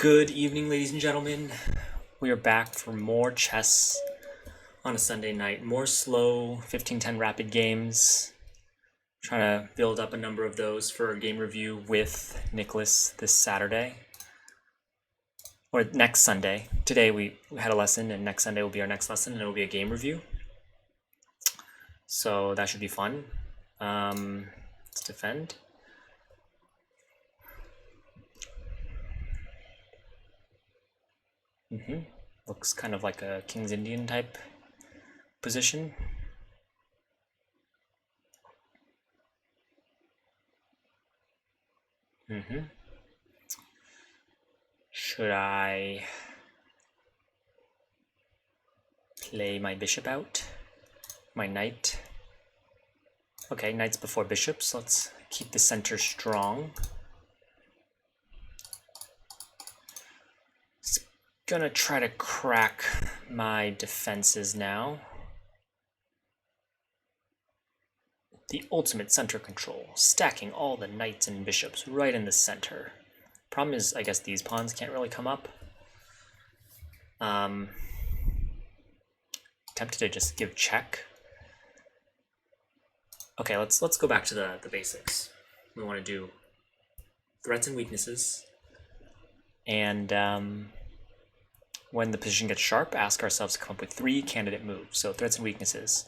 Good evening, ladies and gentlemen. We are back for more chess on a Sunday night. More slow 15-10 rapid games. Trying to build up a number of those for a game review with Nicholas this Saturday. Or next Sunday. Today we had a lesson, and next Sunday will be our next lesson, and it will be a game review. So that should be fun. Let's defend. Looks kind of like a King's Indian type position. Should I play my bishop out? My knight? Okay, knights before bishops. Let's keep the center strong. Gonna try to crack my defenses now. The ultimate center control, stacking all the knights and bishops right in the center. Problem is, I guess these pawns can't really come up. Tempted to just give check. Okay, let's go back to the basics. We want to do threats and weaknesses, and when the position gets sharp, ask ourselves to come up with 3 candidate moves. So threats and weaknesses.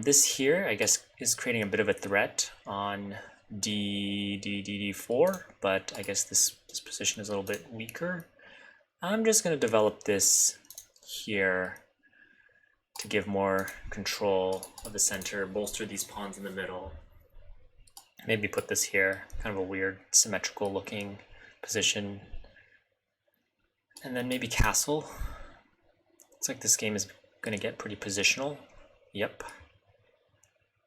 This here, I guess, is creating a bit of a threat on d4, but I guess this position is a little bit weaker. I'm just going to develop this here to give more control of the center, bolster these pawns in the middle. Maybe put this here, kind of a weird symmetrical looking position. And then maybe castle. Looks like this game is going to get pretty positional. Yep.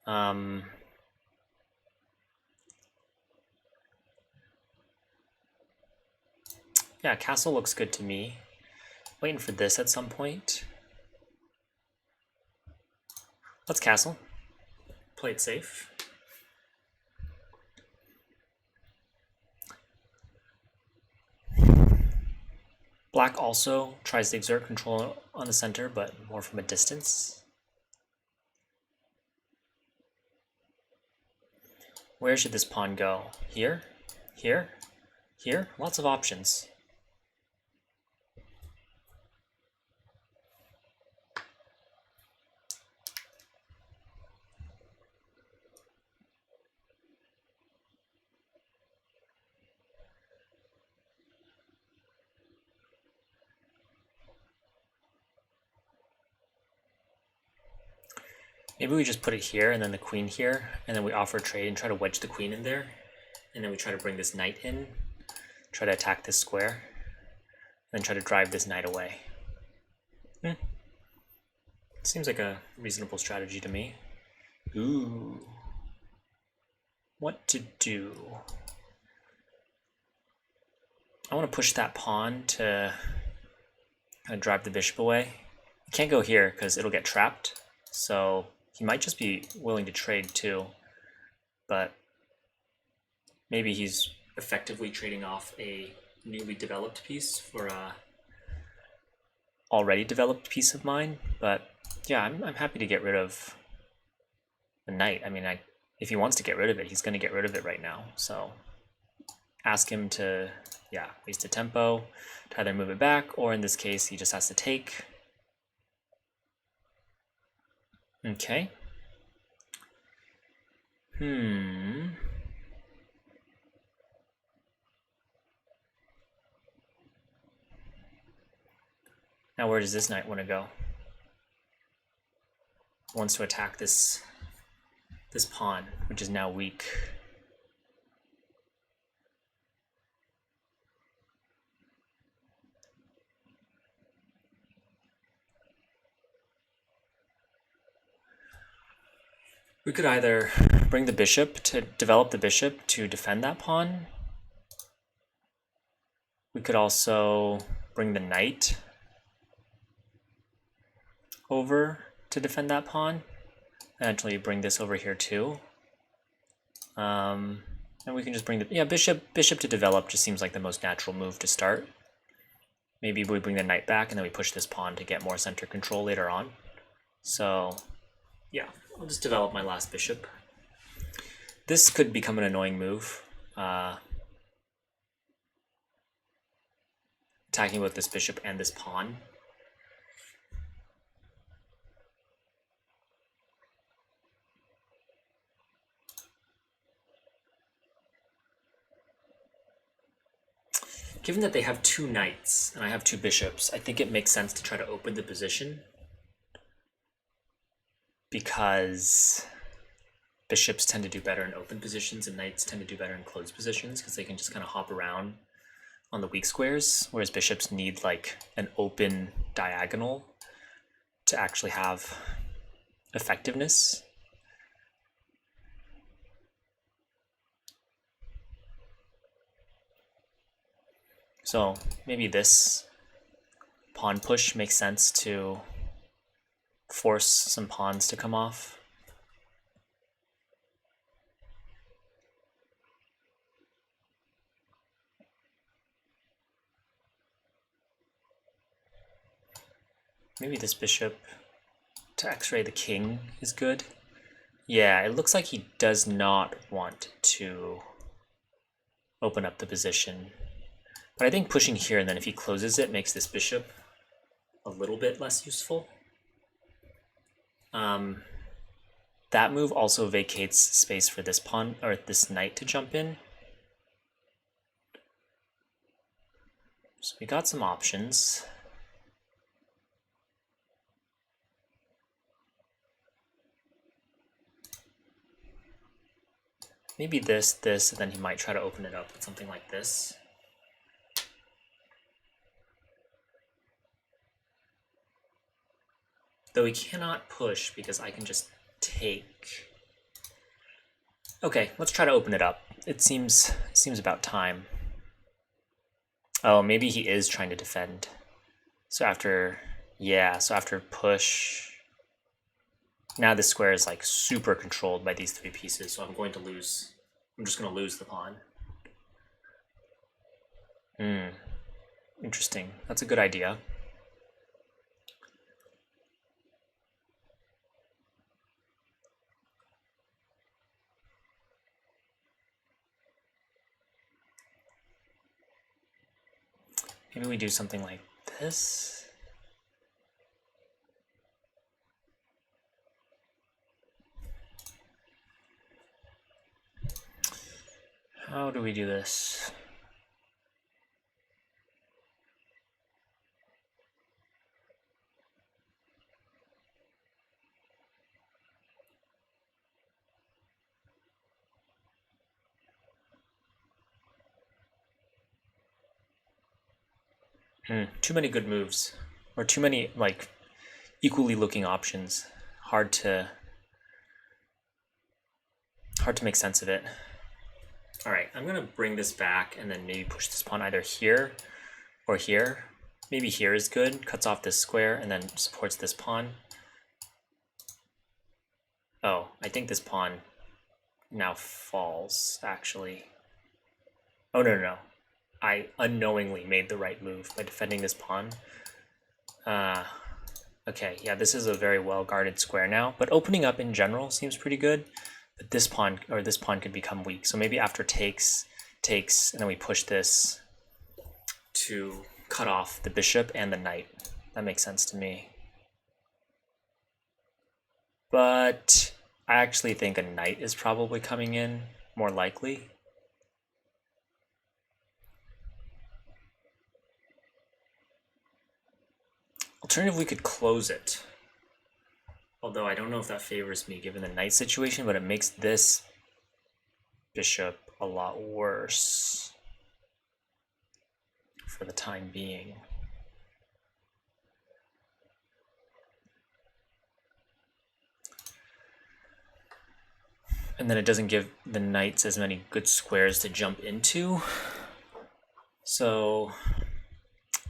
Yeah, castle looks good to me. Waiting for this at some point. Let's castle. Play it safe. Black also tries to exert control on the center, but more from a distance. Where should this pawn go? Here? Here? Here? Lots of options. Maybe we just put it here and then the queen here, and then we offer trade and try to wedge the queen in there, and then we try to bring this knight in, try to attack this square, and then try to drive this knight away. Seems like a reasonable strategy to me. Ooh. What to do? I want to push that pawn to kind of drive the bishop away. I can't go here because it'll get trapped, so he might just be willing to trade too, but maybe he's effectively trading off a newly developed piece for a already developed piece of mine. But yeah, I'm happy to get rid of the knight. I mean, if he wants to get rid of it, he's going to get rid of it right now. So ask him to, yeah, waste a tempo to either move it back, or in this case, he just has to take. Okay. Now where does this knight want to go? Wants to attack this pawn, which is now weak. We could either bring the bishop to develop the bishop to defend that pawn. We could also bring the knight over to defend that pawn. Eventually bring this over here too. And we can just bring the bishop to develop just seems like the most natural move to start. maybe we bring the knight back and then we push this pawn to get more center control later on. So yeah, I'll just develop my last bishop. This could become an annoying move. Attacking with this bishop and this pawn. Given that they have two knights and I have two bishops, I think it makes sense to try to open the position, because bishops tend to do better in open positions and knights tend to do better in closed positions because they can just kind of hop around on the weak squares, whereas bishops need like an open diagonal to actually have effectiveness. So maybe this pawn push makes sense to force some pawns to come off. Maybe this bishop to x-ray the king is good. Yeah, it looks like he does not want to open up the position. But I think pushing here and then if he closes it makes this bishop a little bit less useful. That move also vacates space for this pawn or this knight to jump in. So we got some options. Maybe this, and then he might try to open it up with something like this. Though he cannot push because I can just take. Okay, let's try to open it up. It seems about time. Oh, maybe he is trying to defend. So after, yeah, so after push, now this square is like super controlled by these three pieces, so I'm going to lose. I'm just going to lose the pawn. Interesting. That's a good idea. Maybe we do something like this. How do we do this? Too many good moves, or too many like equally looking options. Hard to make sense of it. All right, I'm gonna bring this back and then maybe push this pawn either here or here. Maybe here is good, cuts off this square and then supports this pawn. Oh, I think this pawn now falls, actually. Oh, no. I unknowingly made the right move by defending this pawn. Okay, yeah, this is a very well-guarded square now, but opening up in general seems pretty good. But this pawn could become weak. So maybe after takes, and then we push this to cut off the bishop and the knight. That makes sense to me. But I actually think a knight is probably coming in more likely. Alternative, we could close it. Although I don't know if that favors me given the knight situation, but it makes this bishop a lot worse for the time being. And then it doesn't give the knights as many good squares to jump into. So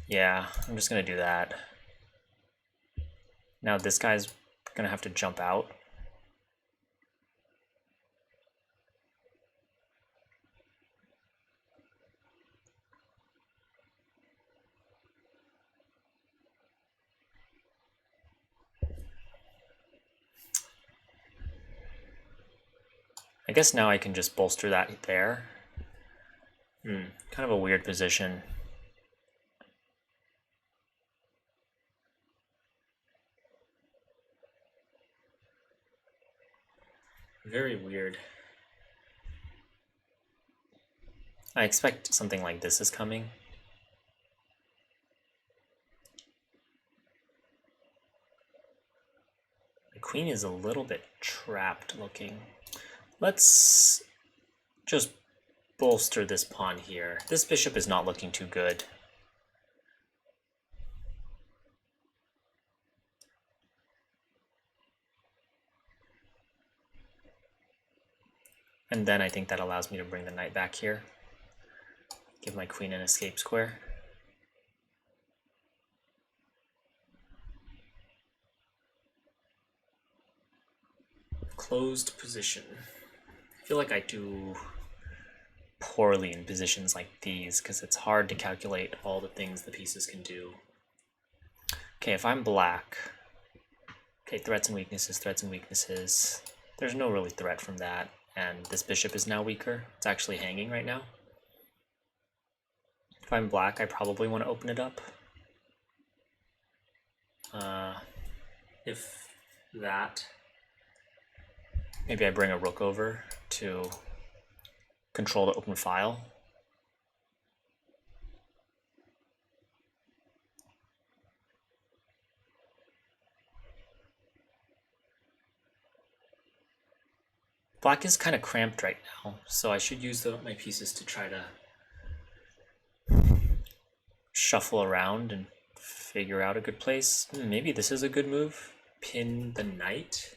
yeah, I'm just gonna do that. Now this guy's gonna have to jump out. guess now I can just bolster that there. Kind of a weird position. Very weird. I expect something like this is coming. The queen is a little bit trapped looking. Let's just bolster this pawn here. This bishop is not looking too good. And then I think that allows me to bring the knight back here. Give my queen an escape square. Closed position. I feel like I do poorly in positions like these because it's hard to calculate all the things the pieces can do. Okay, if I'm black, okay, threats and weaknesses, threats and weaknesses. There's no really threat from that, and this bishop is now weaker. It's actually hanging right now. If I'm black, I probably want to open it up. If that, maybe I bring a rook over to control the open file. Black is kind of cramped right now, so I should use my pieces to try to shuffle around and figure out a good place. Maybe this is a good move. Pin the knight,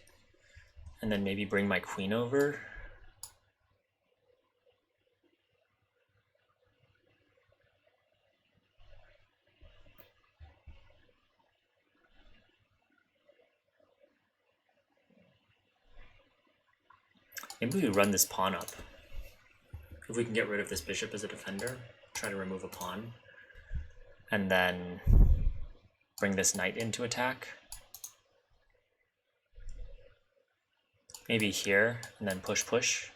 and then maybe bring my queen over. Maybe we run this pawn up. If we can get rid of this bishop as a defender, try to remove a pawn, and then bring this knight into attack. Maybe here, and then push, push.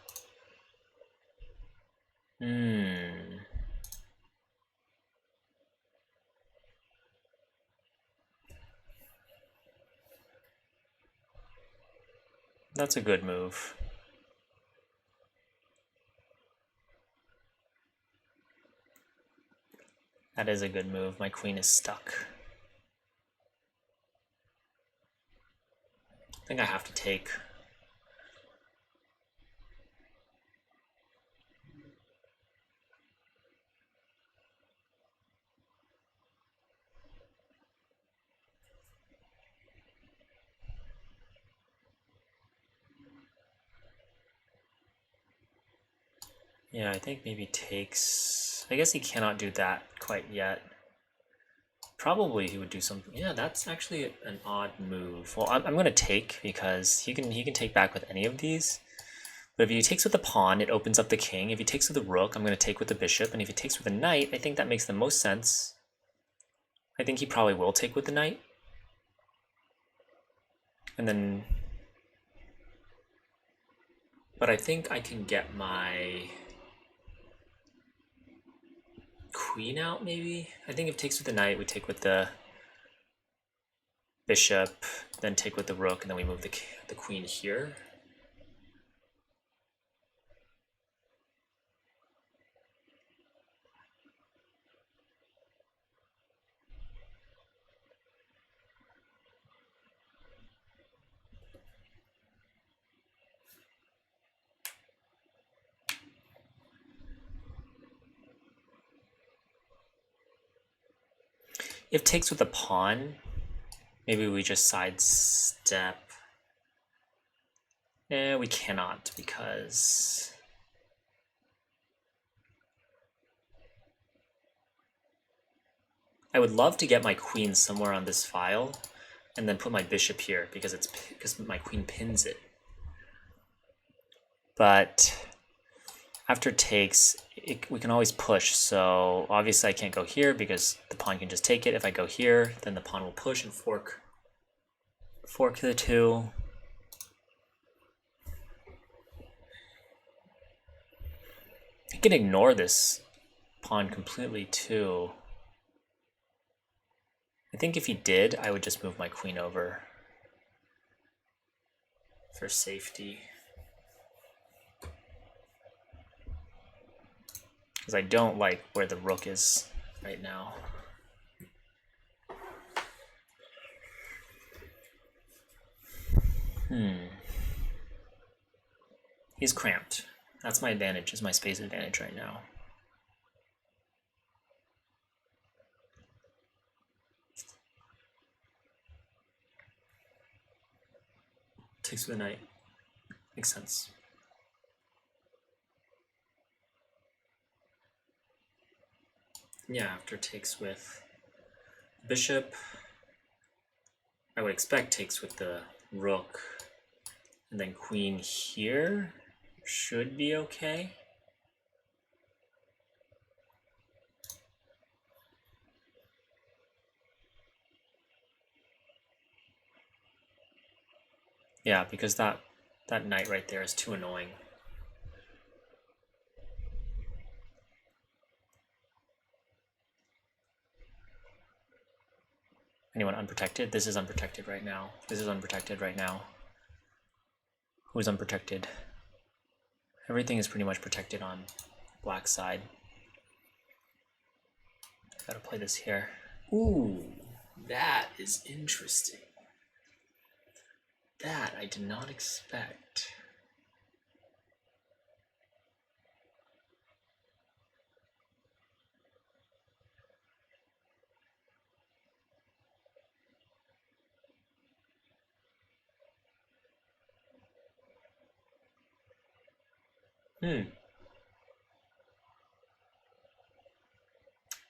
That's a good move. That is a good move. My queen is stuck. I think I have to take. Yeah, I think maybe takes. I guess he cannot do that quite yet. Probably he would do something. Yeah, that's actually an odd move. Well, I'm going to take because he can take back with any of these. But if he takes with the pawn, it opens up the king. If he takes with the rook, I'm going to take with the bishop. And if he takes with the knight, I think that makes the most sense. I think he probably will take with the knight. And then... But I think I can get my queen out, maybe? I think if it takes with the knight, we take with the bishop, then take with the rook, and then we move the queen here. If takes with a pawn, maybe we just sidestep. We cannot because I would love to get my queen somewhere on this file and then put my bishop here because my queen pins it. But after takes, we can always push, so obviously I can't go here because the pawn can just take it. If I go here, then the pawn will push and fork the two. He can ignore this pawn completely too. I think if he did, I would just move my queen over for safety. Because I don't like where the rook is right now. He's cramped. That's my advantage, is my space advantage right now. Takes with the knight. Makes sense. Yeah, after takes with bishop, I would expect takes with the rook, and then queen here should be okay. Yeah, because that knight right there is too annoying. Anyone unprotected? This is unprotected right now. This is unprotected right now. Who's unprotected? Everything is pretty much protected on black side. Gotta play this here. Ooh, that is interesting. That I did not expect.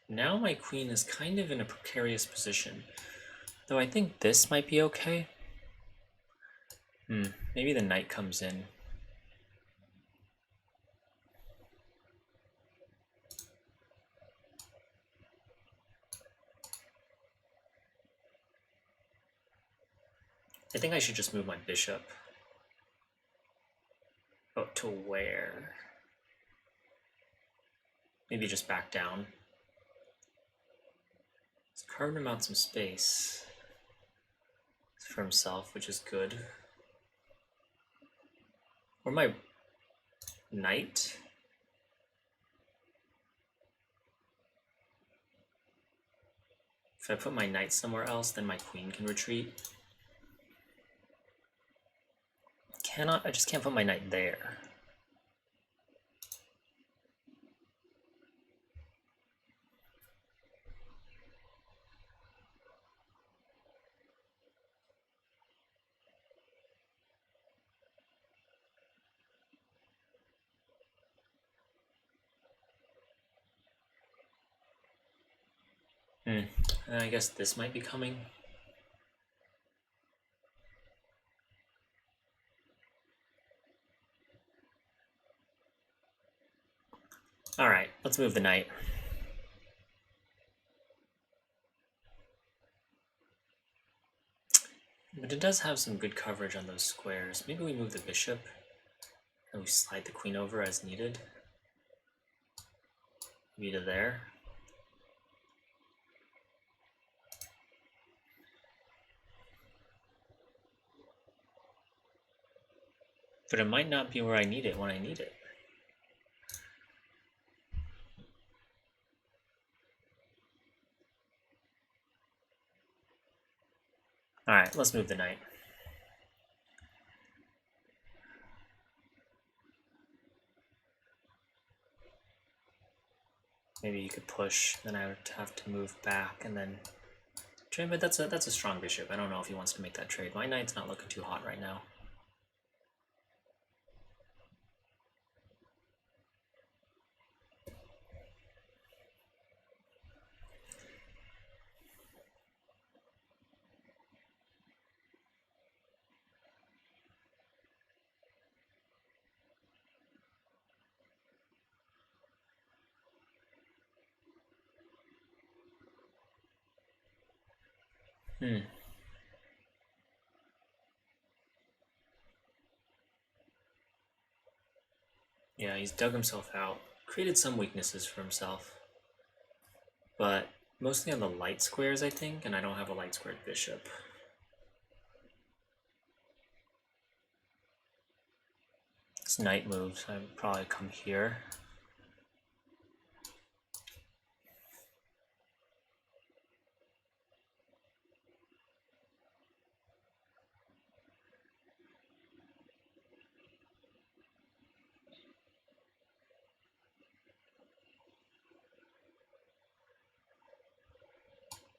Now my queen is kind of in a precarious position. Though I think this might be okay. Maybe the knight comes in. I think I should just move my bishop. Oh, to where? Maybe just back down. He's carved him out some space for himself, which is good. Or my knight? If I put my knight somewhere else, then my queen can retreat. I just can't put my knight there. And I guess this might be coming. Alright, let's move the knight. But it does have some good coverage on those squares. Maybe we move the bishop and we slide the queen over as needed. Maybe to there. But it might not be where I need it when I need it. Alright, let's move the knight. Maybe you could push, then I would have to move back and then trade, but that's a strong bishop. I don't know if he wants to make that trade. My knight's not looking too hot right now. Yeah, he's dug himself out. created some weaknesses for himself, but mostly on the light squares, I think, and I don't have a light squared bishop. This knight moves, I'd probably come here.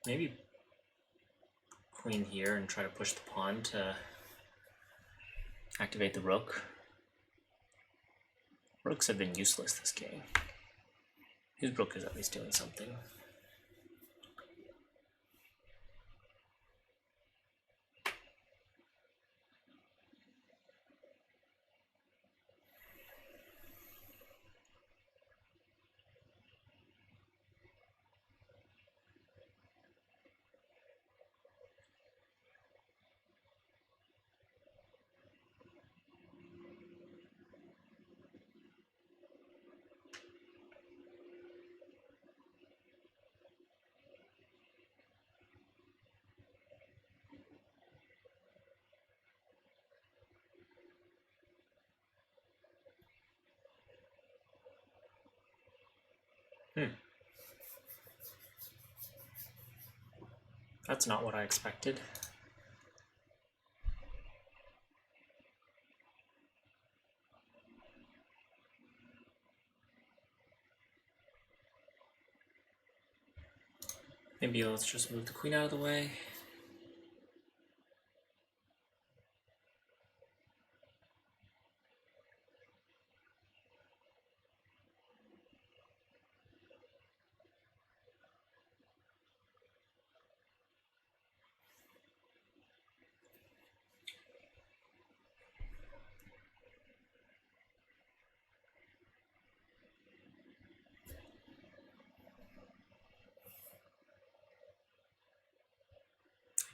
Maybe queen here and try to push the pawn to activate the rook. Rooks have been useless this game. His rook is at least doing something. That's not what I expected. Maybe let's just move the queen out of the way.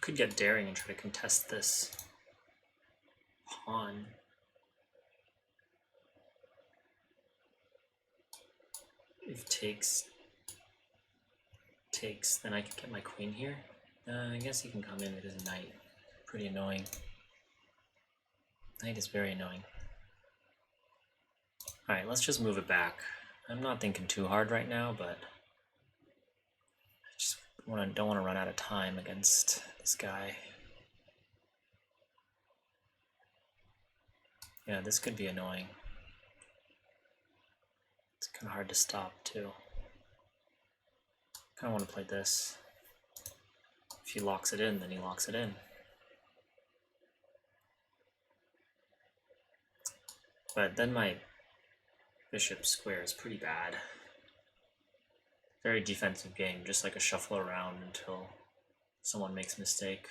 Could get daring and try to contest this pawn. If takes, then I could get my queen here. I guess he can come in with his knight. Pretty annoying. Knight is very annoying. Alright, let's just move it back. I'm not thinking too hard right now, but I just don't want to run out of time against this guy. Yeah, this could be annoying. It's kind of hard to stop too. Kind of want to play this. If he locks it in, then he locks it in. But then my bishop square is pretty bad. Very defensive game, just like a shuffle around until someone makes a mistake.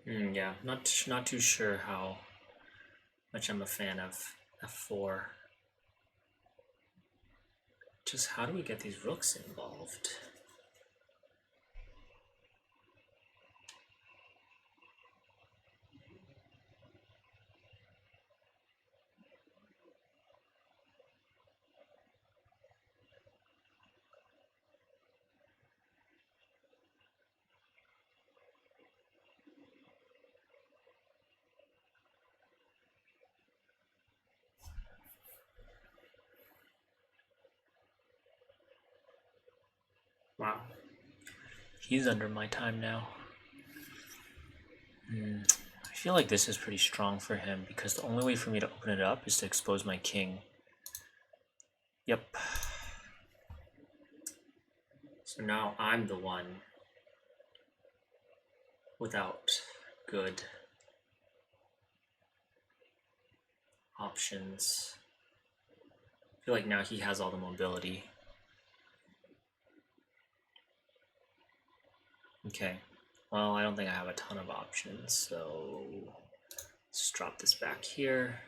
Yeah, not too sure how much I'm a fan of f4. Just how do we get these rooks involved? Wow. He's under my time now. I feel like this is pretty strong for him because the only way for me to open it up is to expose my king. Yep. So now I'm the one without good options. I feel like now he has all the mobility. Okay, well, I don't think I have a ton of options, so let's drop this back here.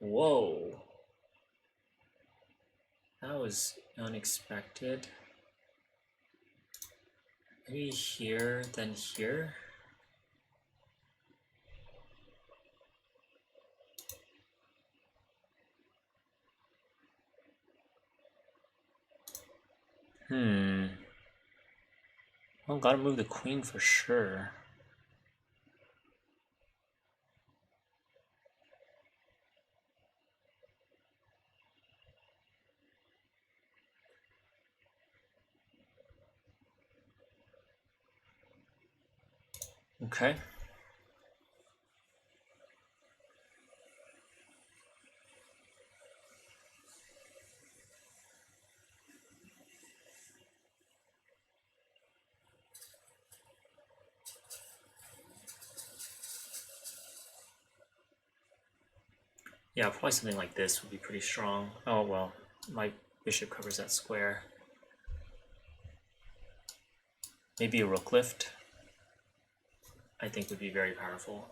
Whoa! That was unexpected. Maybe here, then here? Well, gotta move the queen for sure. Okay. Yeah, probably something like this would be pretty strong. Oh, well, my bishop covers that square. Maybe a rook lift, I think, would be very powerful.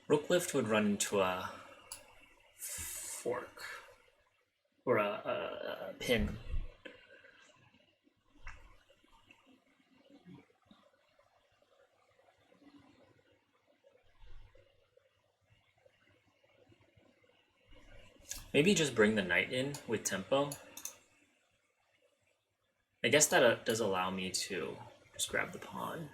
Rook lift would run into a fork or a pin. Maybe just bring the knight in with tempo. I guess that does allow me to just grab the pawn.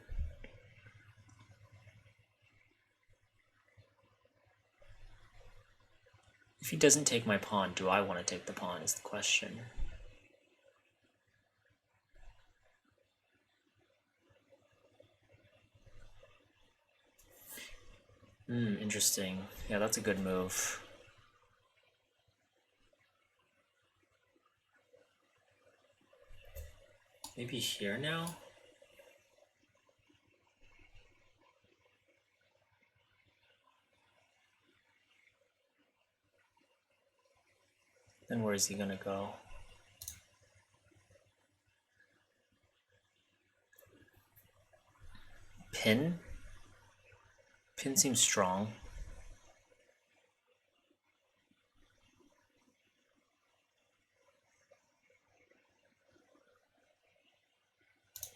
If he doesn't take my pawn, do I want to take the pawn is the question. Interesting. Yeah, that's a good move. Maybe here now? Then where is he gonna go? Pin? Pin seems strong.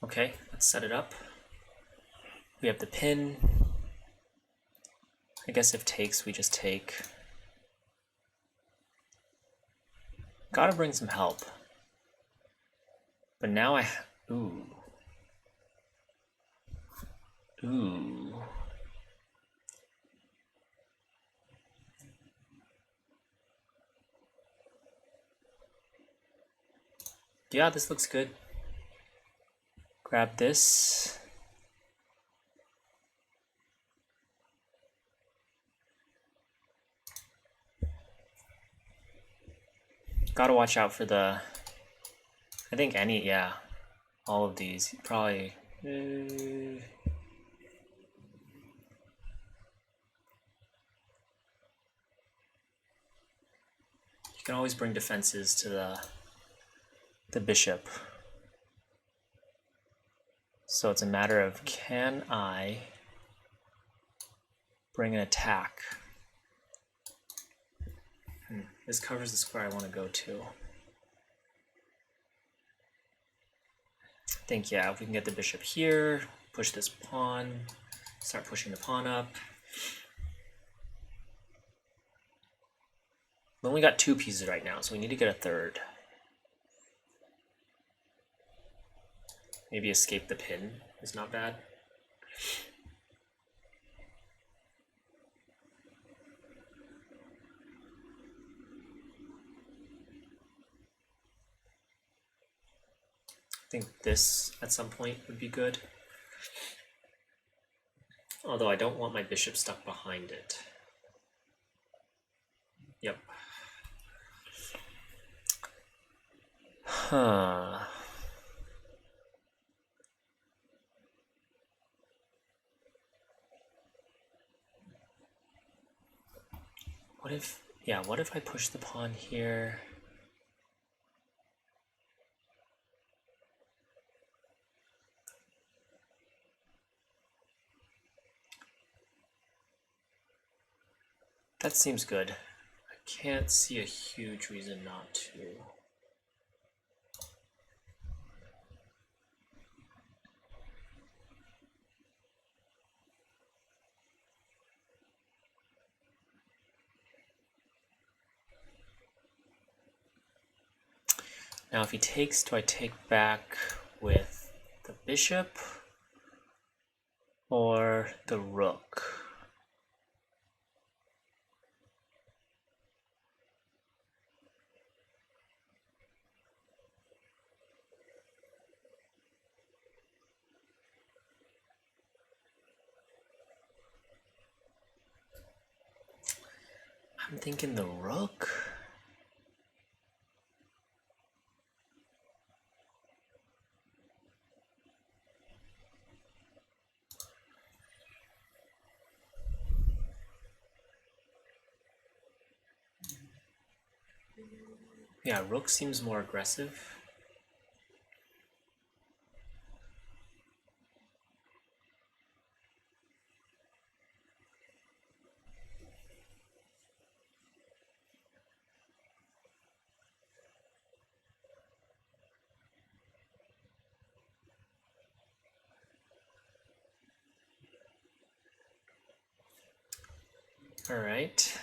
Okay, let's set it up. We have the pin. I guess if takes, we just take. Gotta bring some help. But now ooh. Ooh. Yeah, this looks good. Grab this. Gotta watch out for the, I think all of these, probably, you can always bring defenses to the bishop. So it's a matter of, can I bring an attack? This covers the square I want to go to. I think, yeah, if we can get the bishop here, push this pawn, start pushing the pawn up. We only got 2 pieces right now, so we need to get a third. Maybe escape the pin is not bad. think this at some point would be good. Although I don't want my bishop stuck behind it. Yep. Huh. What if I push the pawn here? That seems good. I can't see a huge reason not to. Now if he takes, do I take back with the bishop or the rook? I'm thinking the rook. Yeah, rook seems more aggressive. All right.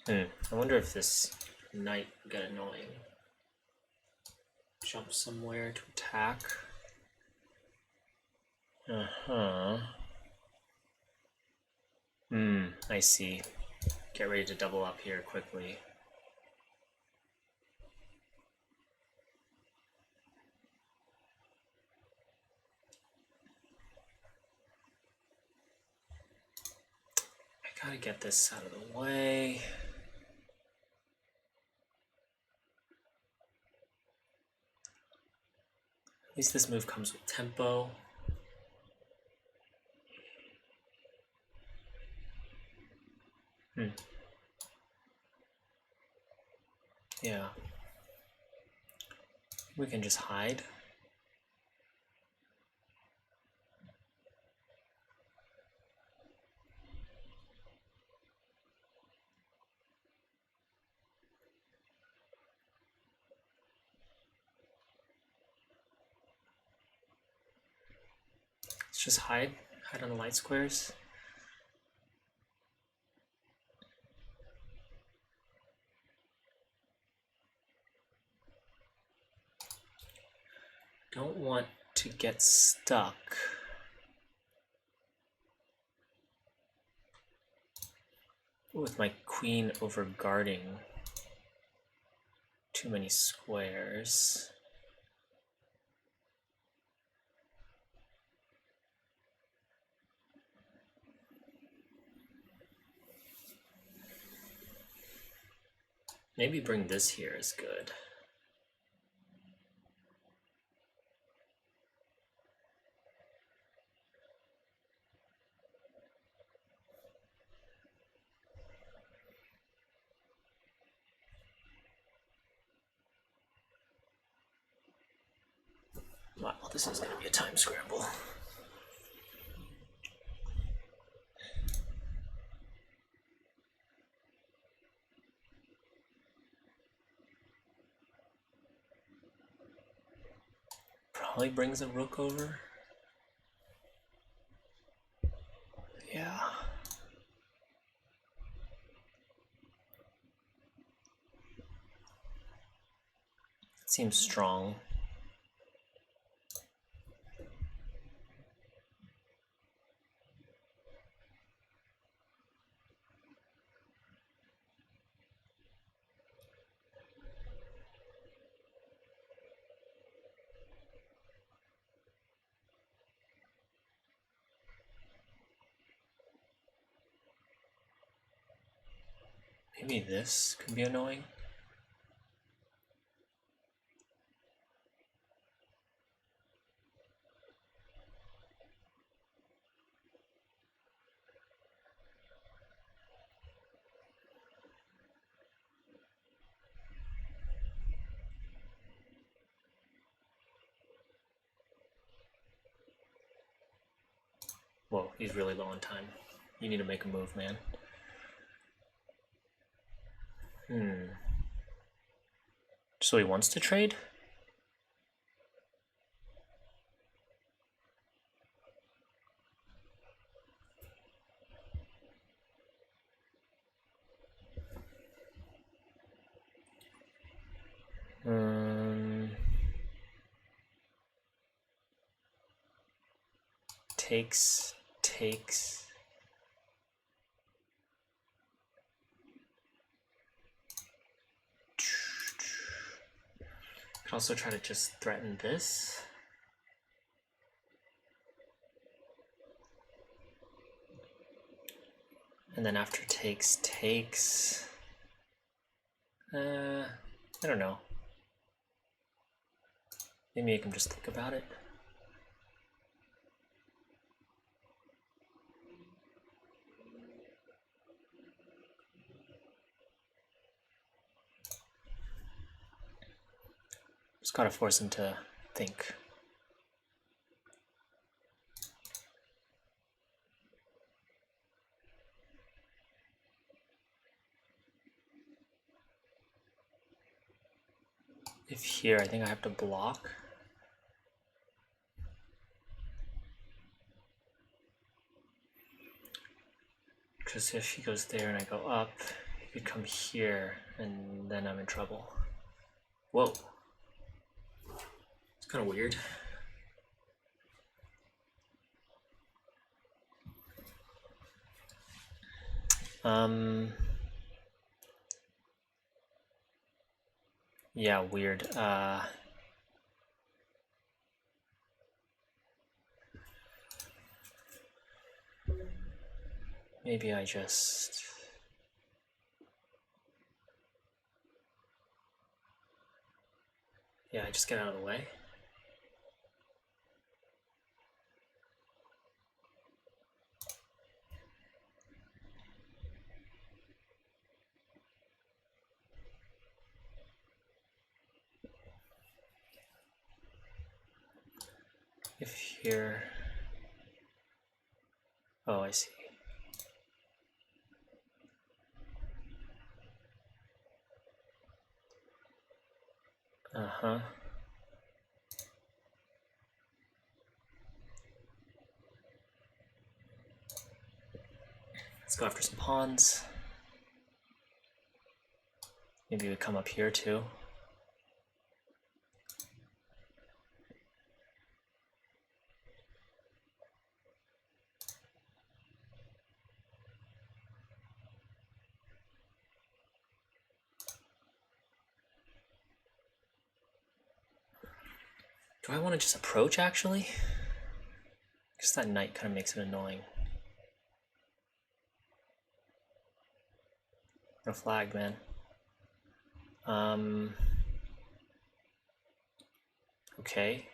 I wonder if this knight got annoying. Jump somewhere to attack. I see. Get ready to double up here quickly. I gotta get this out of the way. At least this move comes with tempo. Yeah. We can just hide. Let's just hide on the light squares. Don't want to get stuck. With my queen over guarding too many squares. Maybe bring this here is good. Wow, this is going to be a time scramble. Probably brings a rook over. Yeah. It seems strong. Maybe this could be annoying. Whoa, he's really low on time. You need to make a move, man. So he wants to trade? Takes. Could also try to just threaten this. And then after takes. I don't know. Maybe make him just think about it. Just gotta force him to think. If here, I think I have to block. Because if he goes there and I go up, he could come here, and then I'm in trouble. Whoa. It's kind of weird. Yeah, weird. Maybe I just... Yeah, I just get out of the way. If here... Oh, I see. Uh-huh. Let's go after some pawns. Maybe we come up here too. Do I want to just approach, actually? Because that knight kind of makes it annoying. No flag, man. Okay.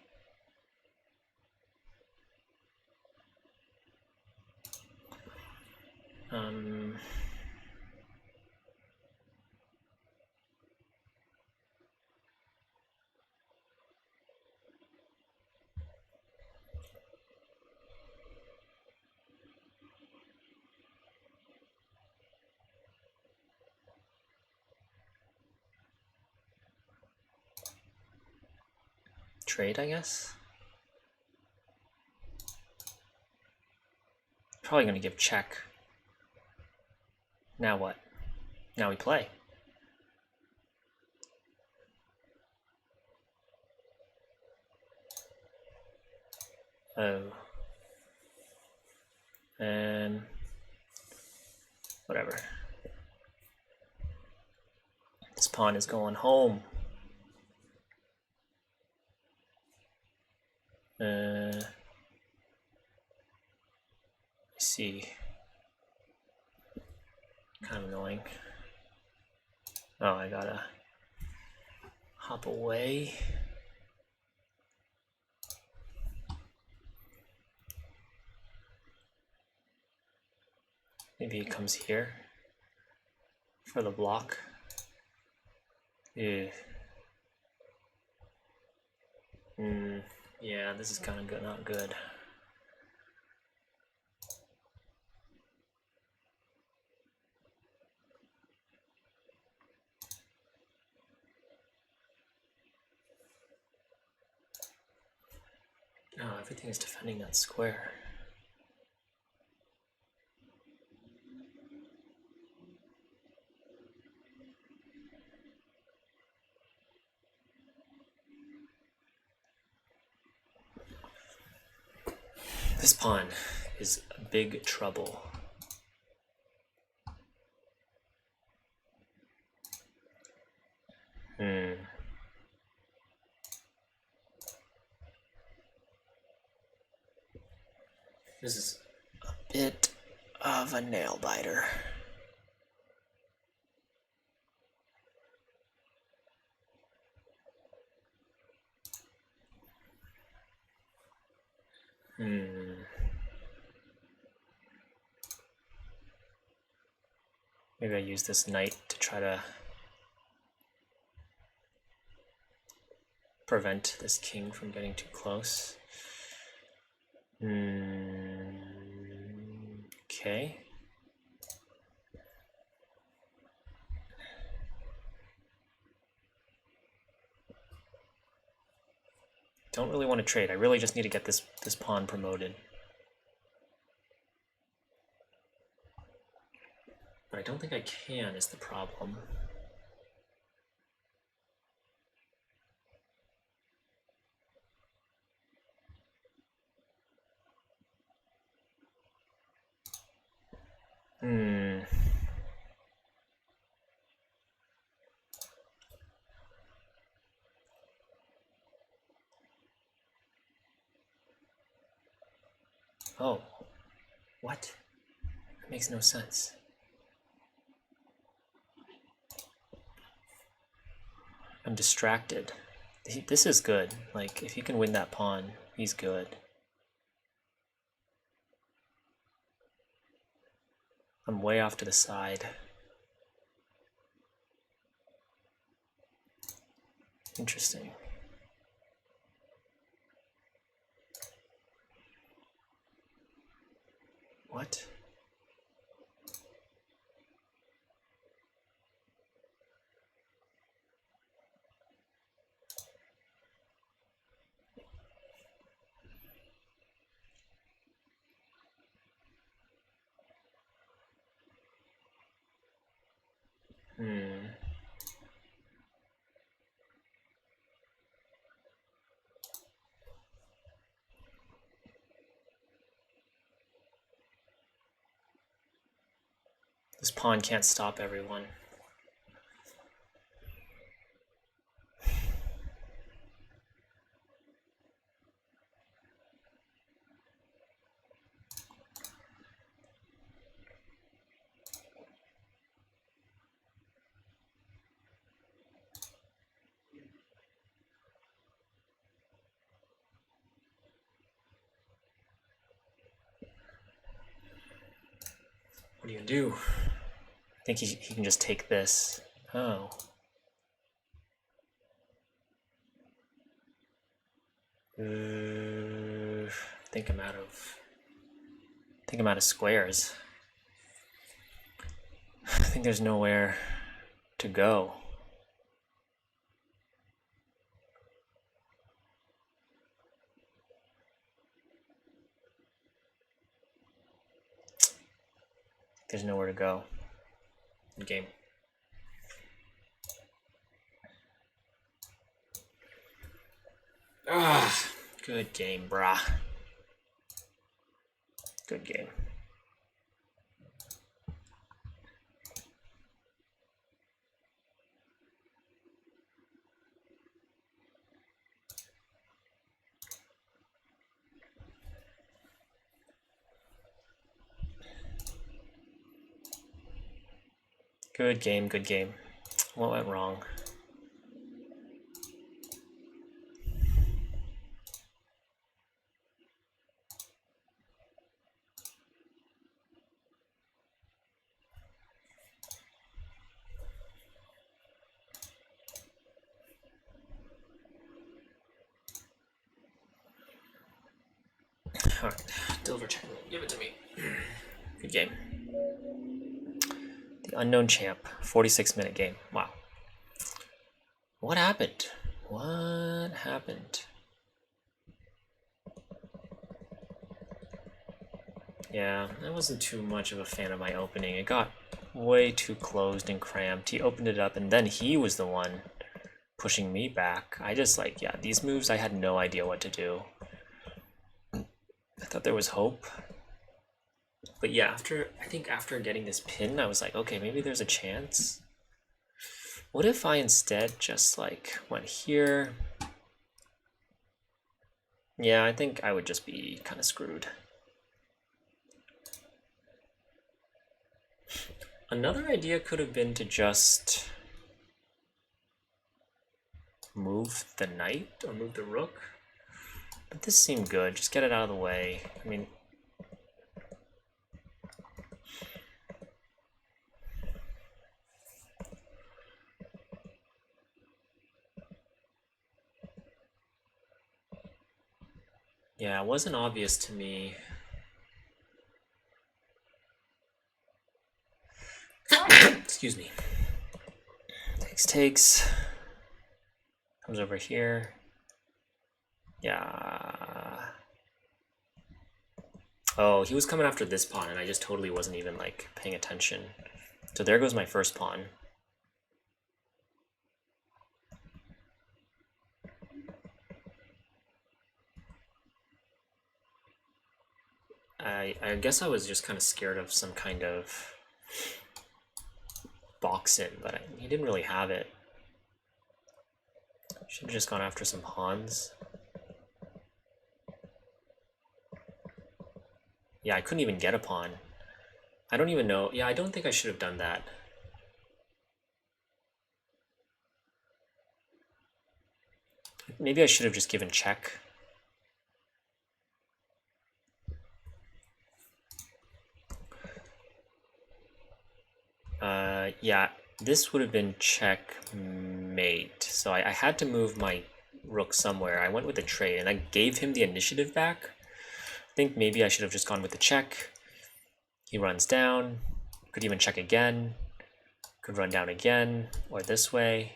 Trade, I guess? Probably gonna give check. Now what? Now we play. Oh. Whatever. This pawn is going home. I see. Kind of annoying. Oh, I gotta hop away. Maybe he comes here for the block. Yeah. Yeah, this is kind of good, not good. No, everything is defending that square. This pawn is big trouble. This is a bit of a nail biter. Maybe I use this knight to try to prevent this king from getting too close. Okay. Don't really want to trade. I really just need to get this pawn promoted. But I don't think I can is the problem. Oh, what? That makes no sense. I'm distracted. This is good. Like, if he can win that pawn, he's good. I'm way off to the side. Interesting. What? This pawn can't stop everyone. What do you do? I think he can just take this. Oh. I think I'm out of squares. I think there's nowhere to go. There's nowhere to go. Game. Good game, brah. Good game. Good game, good game. What went wrong? Alright, deliver checkmate. Give it to me. Good game. The unknown champ. 46-minute game. Wow. What happened? What happened? Yeah, I wasn't too much of a fan of my opening. It got way too closed and cramped. He opened it up and then he was the one pushing me back. I just like, yeah, these moves I had no idea what to do. I thought there was hope. But yeah, I think after getting this pin, I was like, okay, maybe there's a chance. What if I instead just like went here? Yeah, I think I would just be kind of screwed. Another idea could have been to just move the knight or move the rook. But this seemed good. Just get it out of the way. I mean, yeah, it wasn't obvious to me. Excuse me. Takes. Comes over here. Yeah. Oh, he was coming after this pawn, and I just totally wasn't even like paying attention. So there goes my first pawn. I guess I was just kind of scared of some kind of box in, but he didn't really have it. Should have just gone after some pawns. Yeah, I couldn't even get a pawn. I don't even know. Yeah, I don't think I should have done that. Maybe I should have just given check. Yeah, this would have been checkmate. So I had to move my rook somewhere. I went with the trade, and I gave him the initiative back. I think maybe I should have just gone with the check. He runs down. Could even check again. Could run down again, or this way.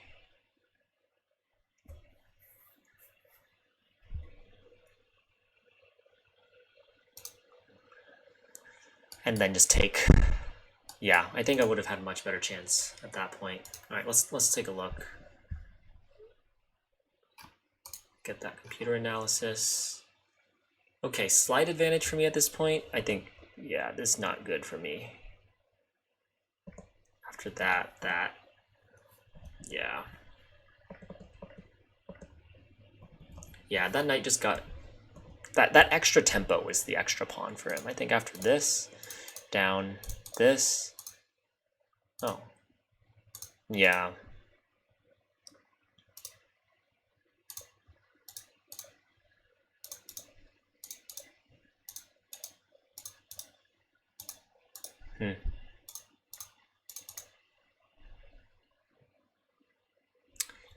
And then just take. Yeah, I think I would have had a much better chance at that point. All right, let's take a look. Get that computer analysis. Okay, slight advantage for me at this point. I think, yeah, this is not good for me. After that, yeah. Yeah, that knight just got, that extra tempo was the extra pawn for him. I think after this, down, this. Oh. Yeah.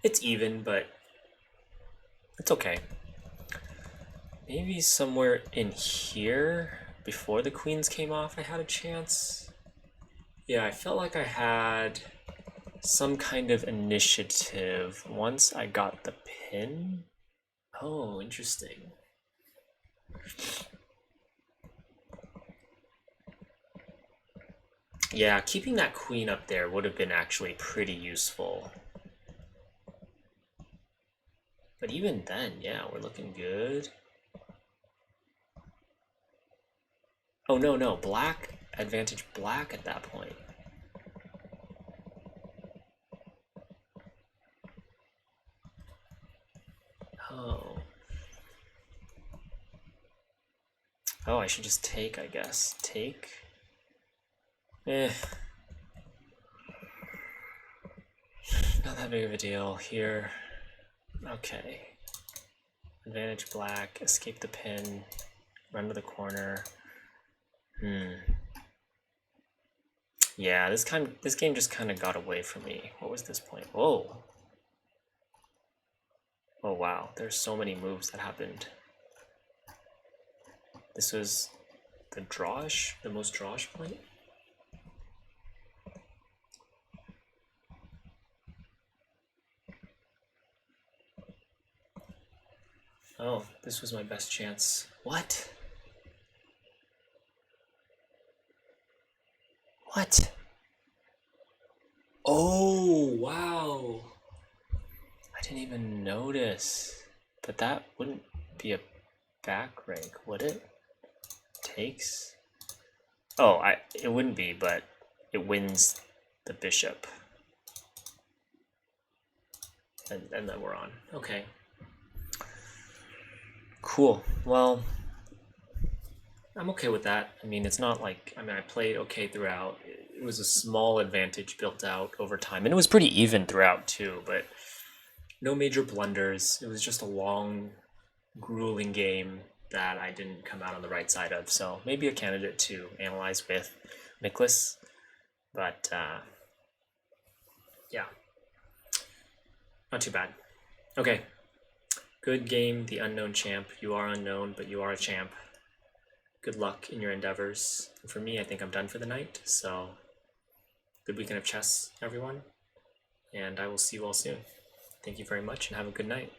It's even, but it's okay. Maybe somewhere in here, before the queens came off, I had a chance. Yeah, I felt like I had some kind of initiative once I got the pin. Oh, interesting. Yeah, keeping that queen up there would have been actually pretty useful. But even then, yeah, we're looking good. Oh, no, black, advantage black at that point. Oh. Oh, I should just take, I guess. Take. Eh. Not that big of a deal here. Okay. Advantage black, escape the pin, run to the corner. Yeah, this game just kind of got away from me. What was this point? Whoa. Oh wow, there's so many moves that happened. This was the most drawish point? Oh, this was my best chance. What? What? Oh, wow. I didn't even notice. But that wouldn't be a back rank, would it? Takes? Oh, it wouldn't be, but it wins the bishop. And then we're on. Okay. Cool. Well, I'm okay with that. I mean, it's not like, I played okay throughout. It was a small advantage built out over time, and it was pretty even throughout too, but no major blunders. It was just a long, grueling game that I didn't come out on the right side of, so maybe a candidate to analyze with Nicholas, but yeah, not too bad. Okay, good game, the unknown champ. You are unknown, but you are a champ. Good luck in your endeavors. And for me, I think I'm done for the night, so good weekend of chess, everyone, and I will see you all soon. Thank you very much, and have a good night.